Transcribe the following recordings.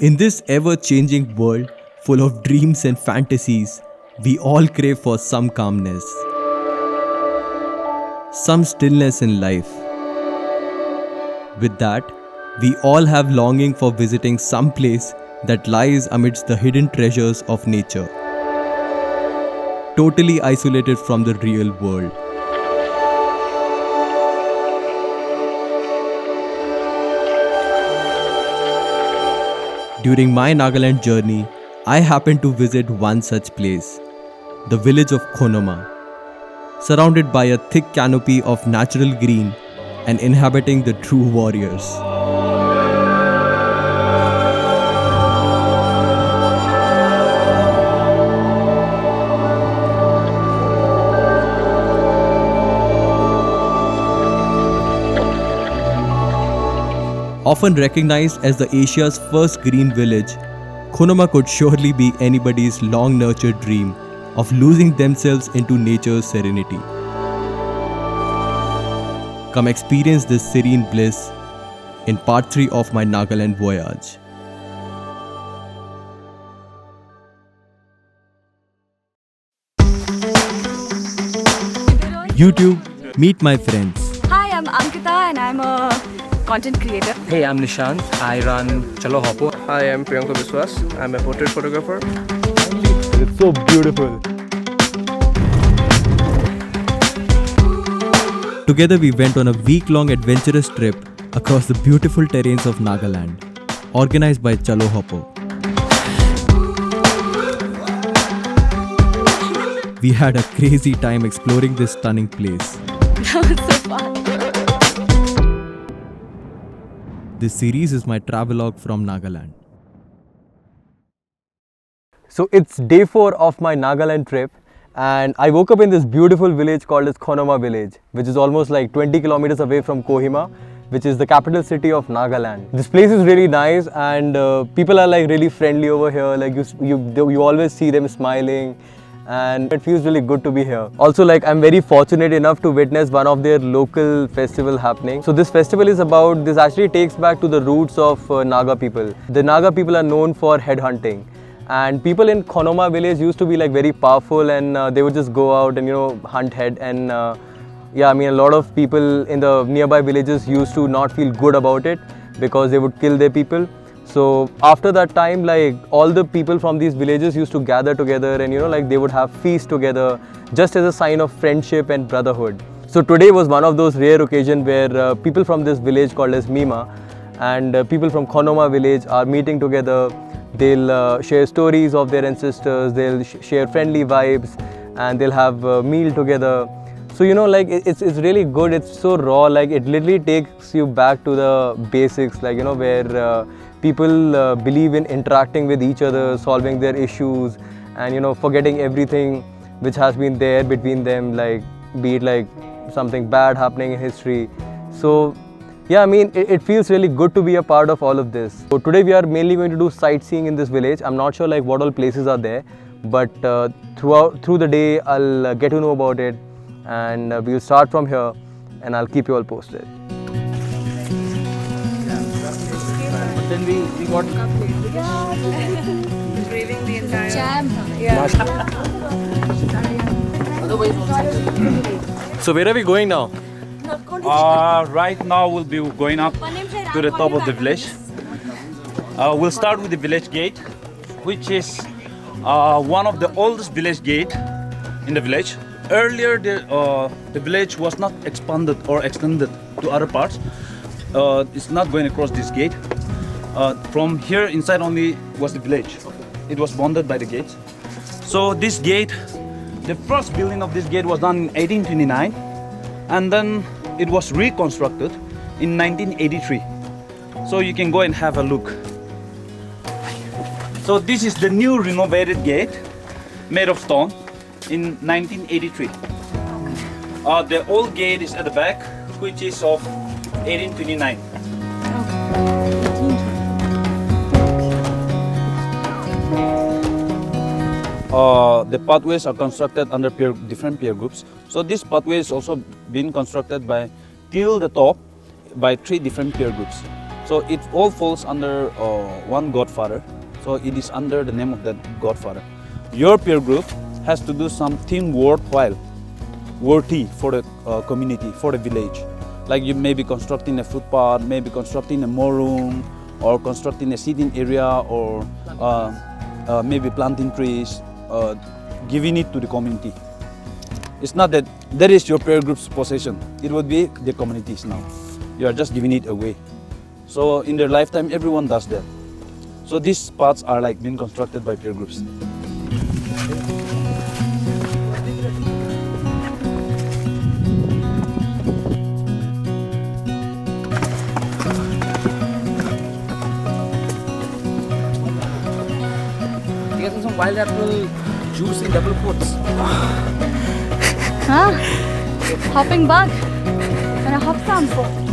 In this ever-changing world full of dreams and fantasies, we all crave for some calmness, some stillness in life. With that, we all have longing for visiting some place that lies amidst the hidden treasures of nature, totally isolated from the real world. During my Nagaland journey, I happened to visit one such place, the village of Khonoma, surrounded by a thick canopy of natural green and inhabiting the true warriors. Often recognized as the Asia's first green village, Khonoma could surely be anybody's long-nurtured dream of losing themselves into nature's serenity. Come experience this serene bliss in part 3 of my Nagaland voyage. YouTube, meet my friends. Hi, I'm Ankita and I'm a content creator. Hey, I'm Nishant. I run Chalo Hopo. Hi, I'm Priyanka Biswas. I'm a portrait photographer. It's so beautiful. Together we went on a week-long adventurous trip across the beautiful terrains of Nagaland, organized by Chalo Hopo. We had a crazy time exploring this stunning place. That was so fun. This series is my travelogue from Nagaland. So it's day 4 of my Nagaland trip, and I woke up in this beautiful village called as Khonoma village, which is almost like 20 kilometers away from Kohima, which is the capital city of Nagaland. This place is really nice, and people are like really friendly over here. Like you always see them smiling, and it feels really good to be here. Also, like, I'm very fortunate enough to witness one of their local festival happening. So this festival is about, this actually takes back to the roots of Naga people. The Naga people are known for head hunting, and people in Khonoma village used to be like very powerful, and they would just go out and hunt head, and yeah, I mean, a lot of people in the nearby villages used to not feel good about it because they would kill their people. So after that time, like, all the people from these villages used to gather together, and like they would have feasts together just as a sign of friendship and brotherhood. So today was one of those rare occasions where people from this village called as Mima and people from Khonoma village are meeting together. They'll share stories of their ancestors, they'll share friendly vibes, and they'll have a meal together. So like, it's really good. It's so raw, like it literally takes you back to the basics, like where people believe in interacting with each other, solving their issues, and forgetting everything which has been there between them, like be it like something bad happening in history. So yeah, I mean, it feels really good to be a part of all of this. So today we are mainly going to do sightseeing in this village. I'm not sure like what all places are there, but through the day I'll get to know about it, and we'll start from here, and I'll keep you all posted. Then we got Craving the entire jam. So where are we going now? Right now we'll be going up to the top of the village. We'll start with the village gate, which is one of the oldest village gate in the village. Earlier the village was not expanded or extended to other parts. It's not going across this gate. From here inside only was the village. It was bounded by the gates. So this gate, the first building of this gate was done in 1829, and then it was reconstructed in 1983. So you can go and have a look. So this is the new renovated gate made of stone in 1983. The old gate is at the back, which is of 1829. The pathways are constructed under different peer groups. So this pathway is also been constructed till the top by 3 different peer groups. So it all falls under one godfather. So it is under the name of that godfather. Your peer group has to do something worthwhile, worthy for the community, for the village. Like you may be constructing a footpath, maybe constructing a more room, or constructing a seating area, or maybe planting trees, giving it to the community. It's not that that is your peer group's possession. It would be the community's now. You are just giving it away. So in their lifetime, everyone does that. So these paths are like being constructed by peer groups. Getting some wild apple juice in double quotes. Huh? Hopping bug. Can I hop some?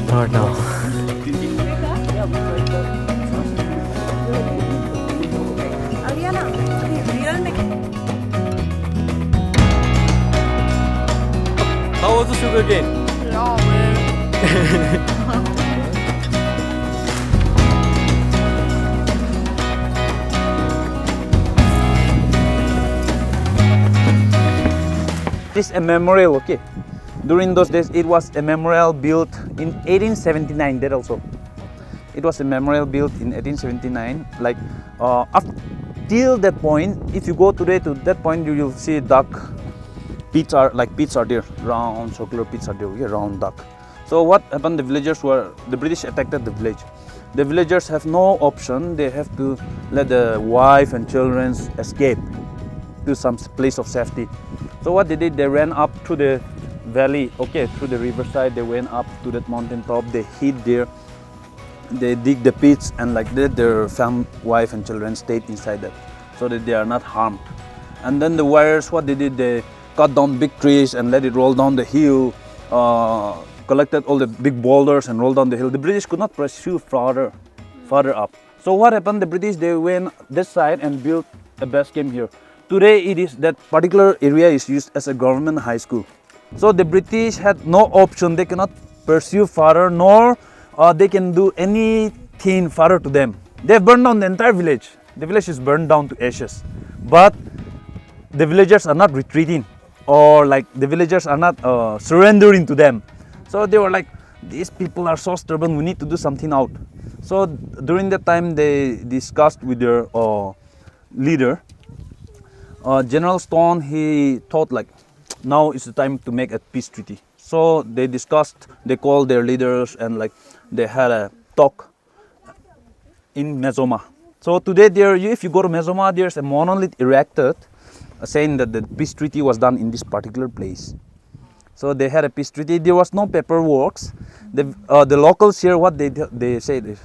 Not now. How was the sugar cane? This is a memorial, okay? During those days, it was a memorial built in 1879, that also. It was a memorial built in 1879. Like, up till that point, if you go today to that point, you will see duck. Pits are there, round circular pits are there, okay? Round duck. So what happened, the British attacked the village. The villagers have no option, they have to let the wife and children escape to some place of safety. So what they did, they ran up to the valley, okay, through the riverside, they went up to that mountain top, they hid there, they dig the pits, and like that their wife and children stayed inside that, so that they are not harmed. And then the warriors, what they did, they cut down big trees and let it roll down the hill, collected all the big boulders and rolled down the hill. The British could not pursue further up. So what happened, the British, they went this side and built a base camp here. Today it is, that particular area is used as a government high school. So the British had no option, they cannot pursue further, nor they can do anything further to them. They have burned down the entire village. The village is burned down to ashes. But the villagers are not retreating, or like the villagers are not surrendering to them. So they were like, these people are so stubborn, we need to do something out. So during that time they discussed with their leader, General Stone. He thought like, now is the time to make a peace treaty. So they discussed, they called their leaders, and like they had a talk in Mezoma. So today there, if you go to Mezoma, there's a monolith erected saying that the peace treaty was done in this particular place. So they had a peace treaty. There was no paperwork. The locals here, what they said is,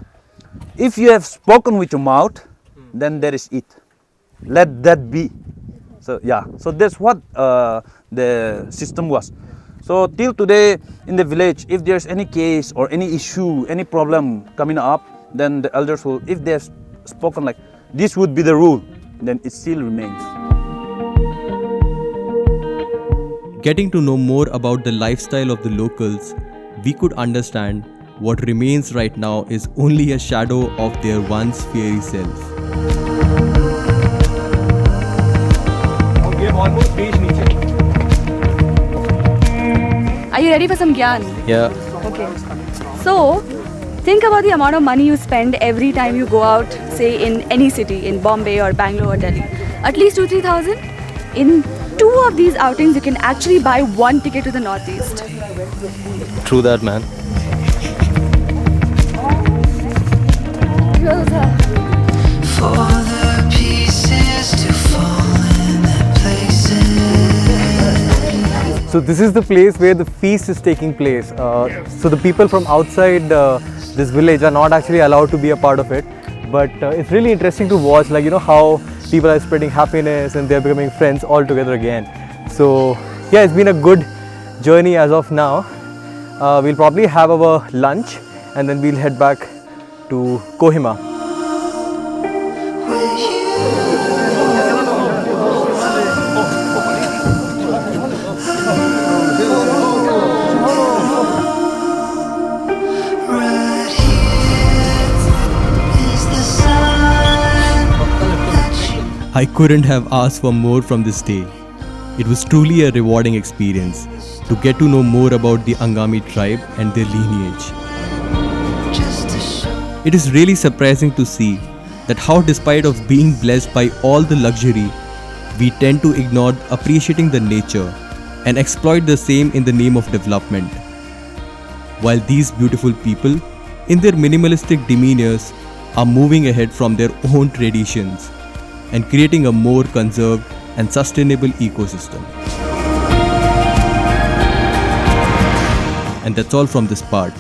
if you have spoken with your mouth, then that is it. Let that be. So yeah, so that's what the system was. So till today in the village, if there's any case or any issue, any problem coming up, then the elders will, if they have spoken like, this would be the rule, then it still remains. Getting to know more about the lifestyle of the locals, we could understand what remains right now is only a shadow of their once fairy self. Are you ready for some gyan? Yeah. Okay. So, think about the amount of money you spend every time you go out, say in any city, in Bombay or Bangalore or Delhi. At least 2,000-3,000. In 2 of these outings, you can actually buy 1 ticket to the Northeast. True that, man. For the pieces to fall in their places. So this is the place where the feast is taking place. So the people from outside this village are not actually allowed to be a part of it. But it's really interesting to watch, like, you know, how people are spreading happiness and they're becoming friends all together again. So yeah, it's been a good journey as of now. We'll probably have our lunch and then we'll head back to Kohima. Right here I couldn't have asked for more from this day. It was truly a rewarding experience to get to know more about the Angami tribe and their lineage. It is really surprising to see that how despite of being blessed by all the luxury, we tend to ignore appreciating the nature and exploit the same in the name of development. While these beautiful people, in their minimalistic demeanors, are moving ahead from their own traditions and creating a more conserved and sustainable ecosystem. And that's all from this part.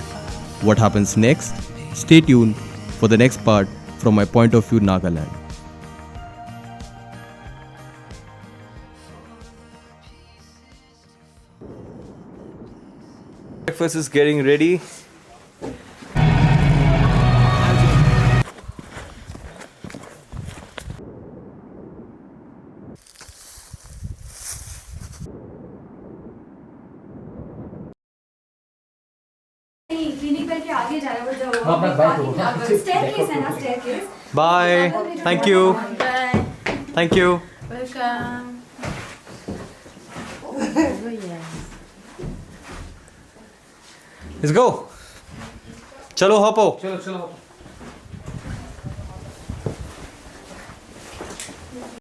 What happens next? Stay tuned for the next part from my point of view, Nagaland. Breakfast is getting ready. Bye. Thank you. Bye. Thank you. Welcome. Let's go. Chalo, hopo. Chalo, chalo.